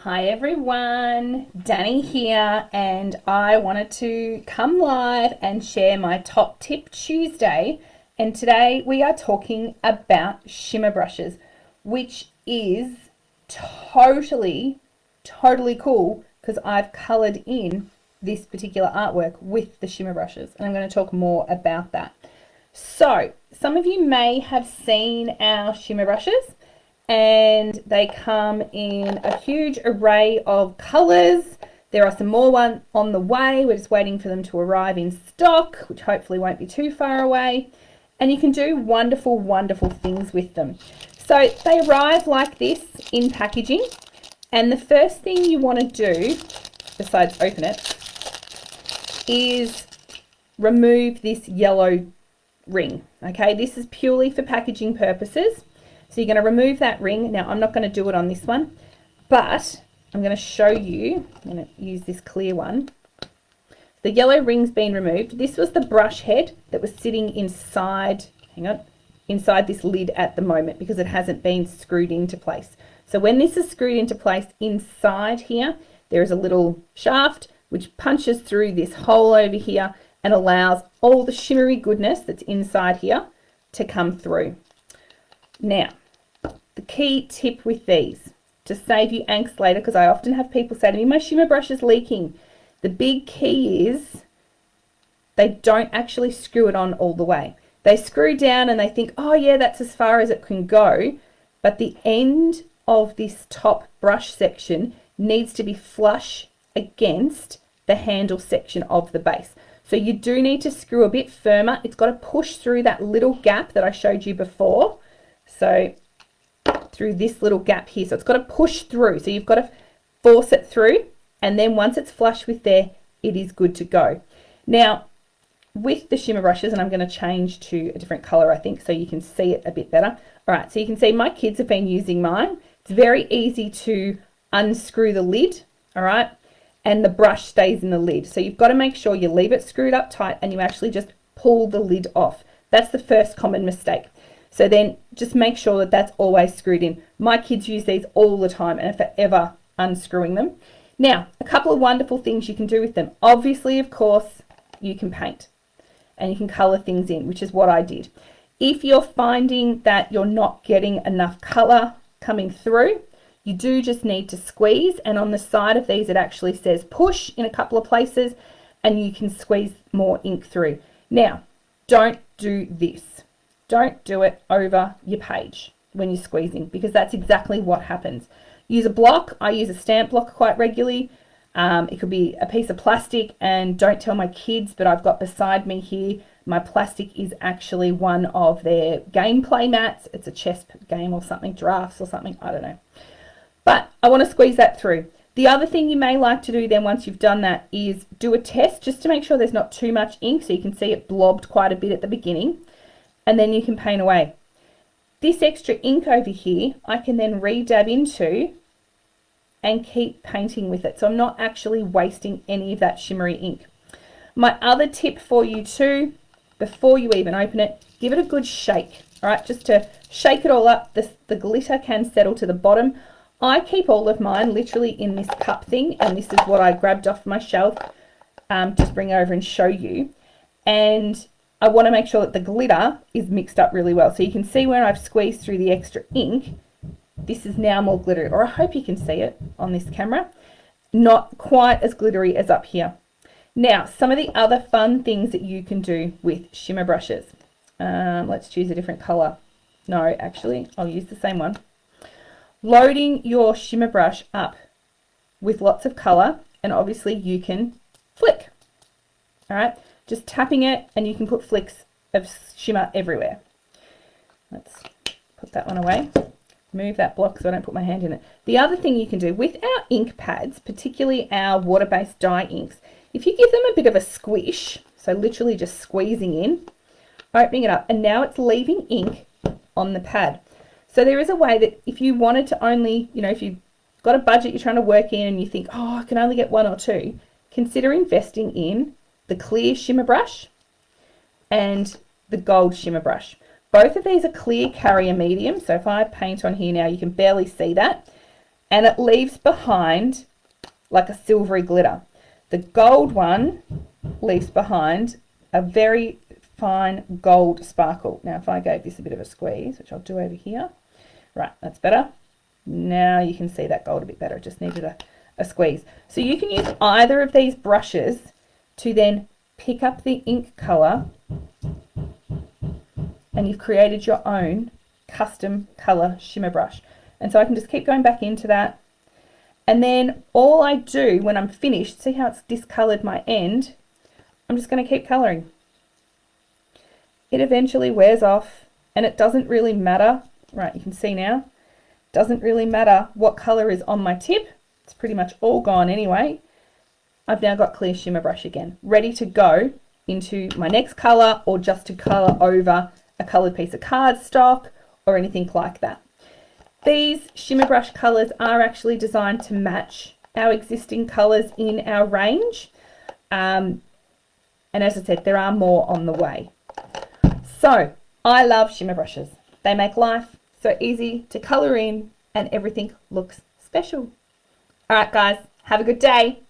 Hi everyone, Danny here, and I wanted to come live and share my Top Tip Tuesday. And today we are talking about shimmer brushes, which is totally cool because I've colored in this particular artwork with the shimmer brushes, and I'm going to talk more about that. So some of you may have seen our shimmer brushes, and they come in a huge array of colors. There are some more on the way. We're just waiting for them to arrive in stock, which hopefully won't be too far away. And you can do wonderful things with them. So they arrive like this in packaging. And the first thing you want to do, besides open it, is remove this yellow ring. Okay, this is purely for packaging purposes. So you're going to remove that ring. Now, I'm not going to do it on this one, but I'm going to show you. I'm going to use this clear one. The yellow ring's been removed. This was the brush head that was sitting inside, inside this lid at the moment because it hasn't been screwed into place. So when this is screwed into place inside here, there is a little shaft which punches through this hole over here and allows all the shimmery goodness that's inside here to come through. Now, the key tip with these, to save you angst later, because I often have people say to me, my shimmer brush is leaking. The big key is they don't actually screw it on all the way. They screw down and they think, oh yeah, that's as far as it can go. But the end of this top brush section needs to be flush against the handle section of the base. So you do need to screw a bit firmer. It's got to push through that little gap that I showed you before. So through this little gap here. So it's got to push through. So you've got to force it through. And then once it's flush with there, it is good to go. Now, with the shimmer brushes, and I'm going to change to a different color, I think, so you can see it a bit better. All right, so you can see my kids have been using mine. It's very easy to unscrew the lid, all right? And the brush stays in the lid. So you've got to make sure you leave it screwed up tight and you actually just pull the lid off. That's the first common mistake. So then just make sure that that's always screwed in. My kids use these all the time and are forever unscrewing them. Now, a couple of wonderful things you can do with them. Obviously, of course, you can paint and you can color things in, which is what I did. If you're finding that you're not getting enough color coming through, you do just need to squeeze, and on the side of these it actually says push in a couple of places and you can squeeze more ink through. Now, don't do this. Don't do it over your page when you're squeezing, because that's exactly what happens. Use a block. I use a stamp block quite regularly. It could be a piece of plastic, and don't tell my kids, but I've got beside me here, my plastic is actually one of their gameplay mats. It's a chess game or something, drafts or something, I don't know. But I want to squeeze that through. The other thing you may like to do then once you've done that is do a test just to make sure there's not too much ink, so you can see it blobbed quite a bit at the beginning. And then you can paint away. This extra ink over here, I can then re-dab into and keep painting with it. So I'm not actually wasting any of that shimmery ink. My other tip for you too, before you even open it, give it a good shake. All right, just to shake it all up. The glitter can settle to the bottom. I keep all of mine literally in this cup thing, and this is what I grabbed off my shelf. Just bring it over and show you. And I want to make sure that the glitter is mixed up really well. So you can see where I've squeezed through the extra ink, this is now more glittery, or I hope you can see it on this camera. Not quite as glittery as up here. Now, some of the other fun things that you can do with shimmer brushes. Let's choose a different color. No, actually, I'll use the same one. Loading your shimmer brush up with lots of color, and obviously you can flick. All right. Just tapping it, and you can put flicks of shimmer everywhere. Let's put that one away. Move that block so I don't put my hand in it. The other thing you can do with our ink pads, particularly our water-based dye inks, if you give them a bit of a squish, so literally just squeezing in, opening it up, and now it's leaving ink on the pad. So there is a way that if you wanted to only, if you've got a budget you're trying to work in and you think, oh, I can only get one or two, consider investing in the clear shimmer brush and the gold shimmer brush. Both of these are clear carrier medium, so if I paint on here now, you can barely see that. and it leaves behind like a silvery glitter. The gold one leaves behind a very fine gold sparkle. Now if I gave this a bit of a squeeze, which I'll do over here, right, that's better. Now you can see that gold a bit better. It just needed a squeeze. So you can use either of these brushes to then pick up the ink colour, and you've created your own custom colour shimmer brush. And so I can just keep going back into that, and then all I do when I'm finished, see how it's discoloured my end, I'm just going to keep colouring. It eventually wears off, and it doesn't really matter. Right, you can see now, doesn't really matter what colour is on my tip. It's pretty much all gone anyway. I've now got clear shimmer brush again, ready to go into my next colour, or just to colour over a coloured piece of cardstock or anything like that. These shimmer brush colours are actually designed to match our existing colours in our range. And as I said, there are more on the way. So I love shimmer brushes. They make life so easy to colour in, and everything looks special. All right, guys, have a good day.